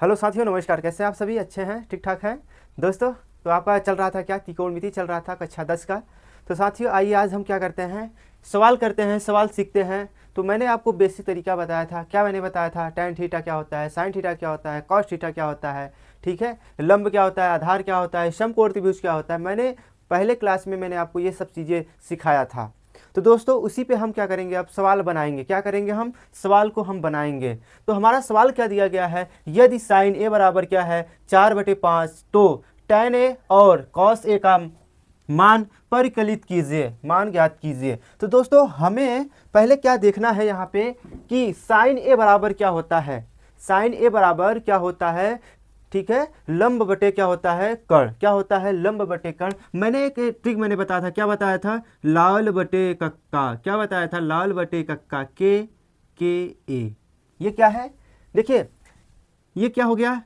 Hello साथियों, नमस्कार। कैसे हैं आप सभी? अच्छे हैं, ठीक ठाक हैं दोस्तों। तो आपका चल रहा था क्या, त्रिकोणमिति चल रहा था कक्षा 10 का। तो साथियों आइए आज हम क्या करते हैं, सवाल करते हैं, सवाल सीखते हैं। तो मैंने आपको बेसिक तरीका बताया था। क्या मैंने बताया था? tan थीटा क्या होता है, sin थीटा क्या होता है, cos थीटा क्या होता है, ठीक है। लंब क्या होता है, आधार क्या होता है, समकोण त्रिभुज क्या होता है। मैंने पहले क्लास में मैंने आपको ये सब चीज़ें सिखाया था। तो दोस्तों उसी पे हम क्या करेंगे, अब सवाल बनाएंगे। क्या करेंगे, हम सवाल को हम बनाएंगे। तो हमारा सवाल क्या दिया गया है, यदि साइन ए बराबर क्या है 4/5, तो tan ए और cos ए का मान परिकलित कीजिए, मान ज्ञात कीजिए। तो दोस्तों हमें पहले क्या देखना है यहाँ पे कि साइन ए बराबर क्या होता है। साइन ए बराबर क्या होता है, ठीक है, लंब बटे क्या होता है, कर्ण। क्या होता है, लंब बटे कर्ण। मैंने एक ट्रिक मैंने बताया था। क्या बताया था? लाल बटे कक्का। क्या बताया था? लाल बटे कक्का के ए। ये क्या है, देखिए ये क्या हो गया,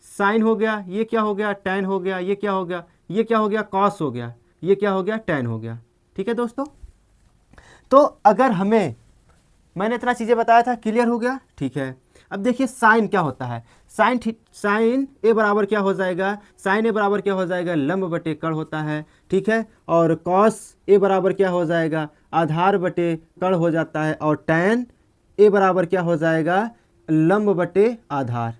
साइन हो गया। ये क्या हो गया, टैन हो गया। ये क्या हो गया, ये क्या हो गया, कॉस हो गया। ये क्या हो गया, टैन हो गया। ठीक है दोस्तों। तो अगर हमें, मैंने इतना चीज़ें बताया था, क्लियर हो गया, ठीक है। अब देखिए साइन क्या होता है। साइन ए बराबर क्या हो जाएगा, साइन ए बराबर क्या हो जाएगा, लंब बटे कर्ण होता है, ठीक है। और कॉस ए बराबर क्या हो जाएगा, आधार बटे कर्ण हो जाता है। और टैन ए बराबर क्या हो जाएगा, लंब बटे आधार।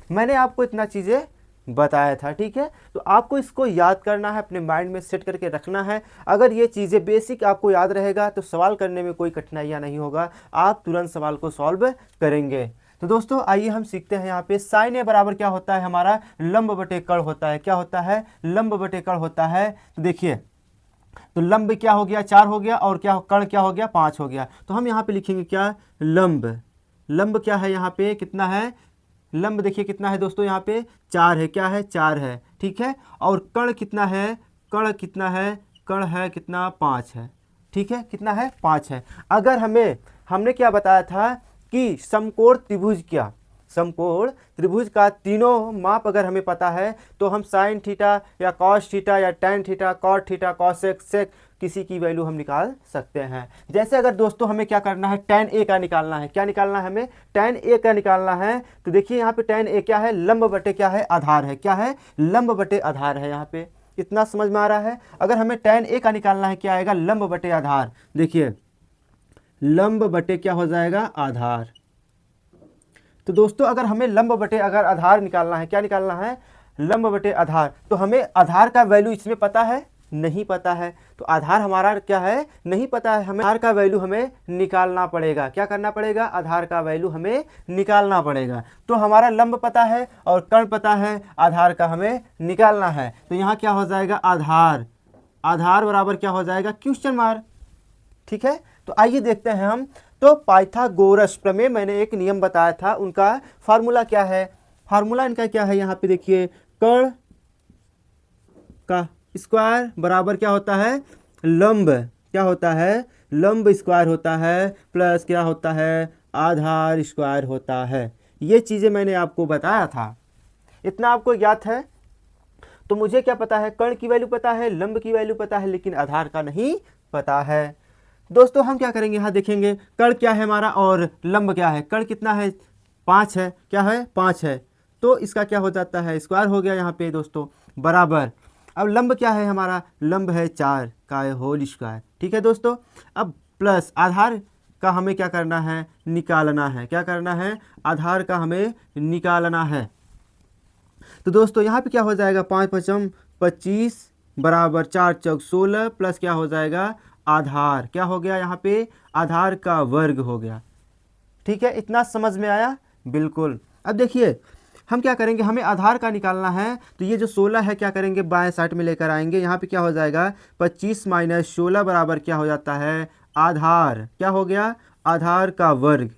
मैंने आपको इतना चीज़ें बताया था, ठीक है। तो आपको इसको याद करना है, अपने माइंड में सेट करके रखना है। अगर ये चीज़ें बेसिक आपको याद रहेगा तो सवाल करने में कोई कठिनाइयाँ नहीं होगा, आप तुरंत सवाल को सॉल्व करेंगे। तो दोस्तों आइए हम सीखते हैं। यहाँ पे साइन ए बराबर क्या होता है, हमारा लंब बटे कर्ण होता है। क्या होता है, लंब बटे कर्ण होता है। तो देखिए, तो लंब क्या हो गया, 4 हो गया, और क्या कर्ण क्या हो गया, 5 हो गया। तो हम यहाँ पे लिखेंगे क्या, लंब। लंब क्या है यहाँ पे, कितना है, लंब देखिए कितना है दोस्तों, यहाँ पे 4 है। क्या है, 4 है, ठीक है। और कर्ण कितना है, कर्ण कितना है, कर्ण है कितना, 5 है, ठीक है। कितना है, 5 है। अगर हमने क्या बताया था कि समकोण त्रिभुज, क्या समकोण त्रिभुज का तीनों माप अगर हमें पता है तो हम साइन थीटा या कॉस थीटा या tan theta, cot theta, cosec, sec किसी की वैल्यू हम निकाल सकते हैं। जैसे अगर दोस्तों हमें क्या करना है, टैन ए का निकालना है। क्या निकालना है हमें, टैन ए का निकालना है। तो देखिए यहाँ पे टैन ए क्या है, लंब बटे क्या है, आधार है। क्या है, लंब बटे आधार है। यहाँ पे इतना समझ में आ रहा है। अगर हमें टैन ए का निकालना है, क्या आएगा, लंब बटे आधार। देखिए लंब बटे क्या हो जाएगा, आधार। तो दोस्तों अगर हमें लंब बटे अगर आधार निकालना है, क्या निकालना है, लंब बटे आधार। तो हमें आधार का वैल्यू इसमें पता है, नहीं पता है। तो आधार हमारा क्या है, नहीं पता है। हमें आधार का वैल्यू हमें निकालना पड़ेगा। क्या करना पड़ेगा, आधार का वैल्यू हमें निकालना पड़ेगा। तो हमारा लंब पता है और कर्ण पता है, आधार का हमें निकालना है। तो यहाँ क्या हो जाएगा, आधार। आधार बराबर क्या हो जाएगा, क्वेश्चन मार्क, ठीक है। तो आइए देखते हैं हम। तो पाइथागोरस प्रमेय मैंने एक नियम बताया था, उनका फार्मूला क्या है, फार्मूला इनका क्या है, यहाँ पे देखिए, कर्ण का स्क्वायर बराबर क्या होता है, लंब, क्या होता है, लंब स्क्वायर होता है, प्लस क्या होता है, आधार स्क्वायर होता है। ये चीज़ें मैंने आपको बताया था, इतना आपको ज्ञात है। तो मुझे क्या पता है, कर्ण की वैल्यू पता है, लंब की वैल्यू पता है, लेकिन आधार का नहीं पता है। दोस्तों हम क्या करेंगे, यहाँ देखेंगे कर्ण क्या है हमारा और लंब क्या है। कर्ण कितना है, 5 है। क्या है, 5 है। तो इसका क्या हो जाता है, स्क्वायर हो गया यहाँ पे दोस्तों, बराबर। अब लंब क्या है हमारा, लंब है 4 का होल स्क्वायर, ठीक है दोस्तों। अब प्लस आधार का हमें क्या करना है, निकालना है। क्या करना है, आधार का हमें निकालना है। तो दोस्तों यहाँ पे क्या हो जाएगा, 5 पचम 25 बराबर 4 चौक 16 प्लस क्या हो जाएगा, आधार। क्या हो गया यहाँ पे, आधार का वर्ग हो गया, ठीक है। इतना समझ में आया, बिल्कुल। अब देखिए हम क्या करेंगे, हमें आधार का निकालना है। तो ये जो 16 है क्या करेंगे, बाएं साइड में लेकर आएंगे। यहाँ पे क्या हो जाएगा, 25 माइनस 16 बराबर क्या हो जाता है, आधार। क्या हो गया, आधार का वर्ग।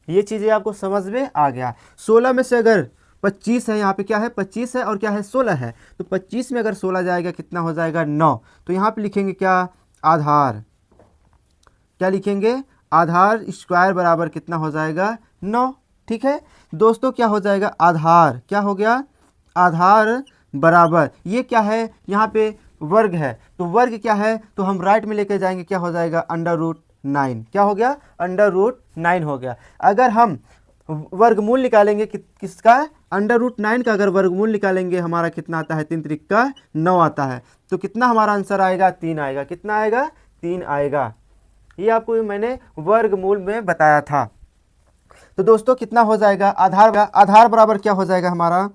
ये चीज़ें आपको समझ में आ गया। 16 में से अगर 25 है, यहाँ पे क्या है, 25 है और क्या है, 16 है। तो 25 में अगर 16 जाएगा कितना हो जाएगा, 9। तो यहाँ पे लिखेंगे क्या, आधार। क्या लिखेंगे, आधार स्क्वायर बराबर कितना हो जाएगा, 9, ठीक है दोस्तों। क्या हो जाएगा, आधार क्या हो गया, आधार बराबर, ये क्या है, यहाँ पे वर्ग है। तो वर्ग क्या है, तो हम राइट में लेके जाएंगे, क्या हो जाएगा, √9। क्या हो गया, √9 हो गया। अगर हम वर्गमूल निकालेंगे किसका, √9 का अगर वर्गमूल निकालेंगे हमारा कितना आता है, 3 त्रिक का 9 आता है। तो कितना हमारा आंसर आएगा, 3 आएगा। कितना आएगा, 3 आएगा। ये आपको मैंने वर्गमूल में बताया था। तो दोस्तों कितना हो जाएगा, आधार बराबर क्या हो जाएगा हमारा,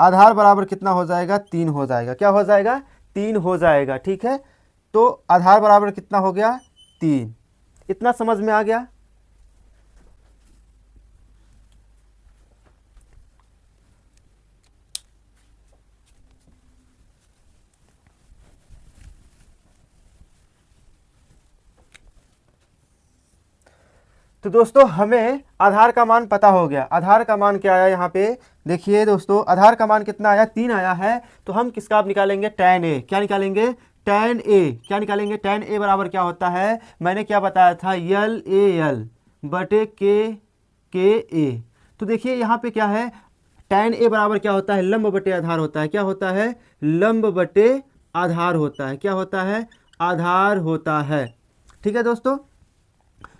आधार बराबर कितना हो जाएगा, 3 हो जाएगा। क्या हो जाएगा, 3 हो जाएगा। ठीक है, तो आधार बराबर कितना हो गया, 3। इतना समझ में आ गया। तो दोस्तों हमें आधार का मान पता हो गया। आधार का मान क्या आया यहाँ पे, देखिए दोस्तों आधार का मान कितना आया, 3 आया है। तो हम किसका निकालेंगे, tan a। क्या निकालेंगे, tan a। क्या निकालेंगे, tan a बराबर क्या होता है, मैंने क्या बताया था, LAL बटे KA। तो देखिए यहाँ पे क्या है, tan a बराबर क्या होता है, लंब बटे आधार होता है। क्या होता है, लंब बटे आधार होता है। क्या होता है, आधार होता है। ठीक है दोस्तों,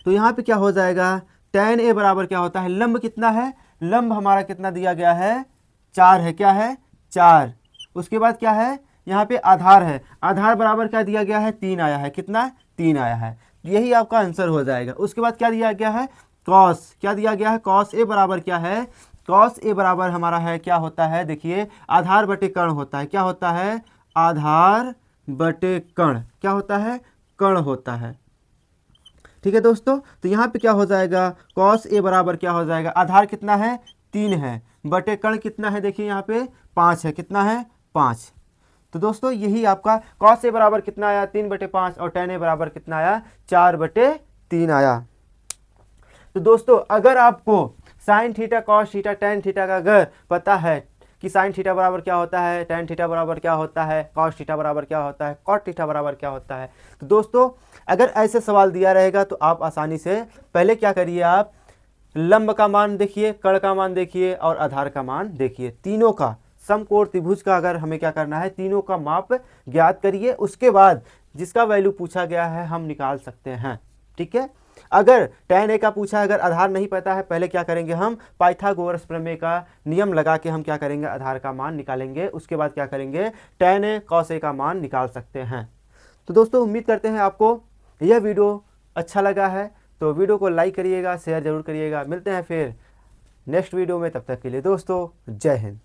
तो यहाँ पे क्या हो जाएगा, tan a बराबर क्या होता है, लंब कितना है, लंब हमारा कितना दिया गया है, 4 है। क्या है, 4। उसके बाद क्या है, यहाँ पे आधार है। आधार बराबर क्या दिया गया है, 3 आया है। कितना, 3 आया है। यही आपका आंसर हो जाएगा। उसके बाद क्या दिया गया है, कॉस। क्या दिया गया है, कॉस a बराबर क्या है, कॉस a बराबर हमारा है, क्या होता है, देखिए आधार बटे कर्ण होता है। क्या होता है, आधार बटे कर्ण। क्या होता है, कर्ण होता है। ठीक है दोस्तों, तो यहाँ पे क्या हो जाएगा, कॉस a बराबर क्या हो जाएगा, आधार कितना है, 3 है, बटे कर्ण कितना है, देखिए यहाँ पे 5 है। कितना है, 5। तो दोस्तों यही आपका कॉस a बराबर कितना आया, 3/5, और tan a बराबर कितना आया, 4/3 आया। तो दोस्तों अगर आपको sine theta, cos theta, tan theta का अगर पता है कि साइन थीटा बराबर क्या होता है, टैन थीटा बराबर क्या होता है, कॉस थीटा बराबर क्या होता है, कॉट थीटा बराबर क्या होता है, तो दोस्तों अगर ऐसे सवाल दिया रहेगा तो आप आसानी से पहले क्या करिए, आप लंब का मान देखिए, कर्ण का मान देखिए और आधार का मान देखिए। तीनों का समकोण त्रिभुज का अगर हमें क्या करना है, तीनों का माप ज्ञात करिए। उसके बाद जिसका वैल्यू पूछा गया है हम निकाल सकते हैं। ठीक है, अगर tan a का पूछा, अगर आधार नहीं पता है, पहले क्या करेंगे, हम पाइथागोरस प्रमेय का नियम लगा के हम क्या करेंगे, आधार का मान निकालेंगे। उसके बाद क्या करेंगे, tan a cos a का मान निकाल सकते हैं। तो दोस्तों उम्मीद करते हैं आपको यह वीडियो अच्छा लगा है, तो वीडियो को लाइक करिएगा, शेयर जरूर करिएगा। मिलते हैं फिर नेक्स्ट वीडियो में, तब तक के लिए दोस्तों जय हिंद।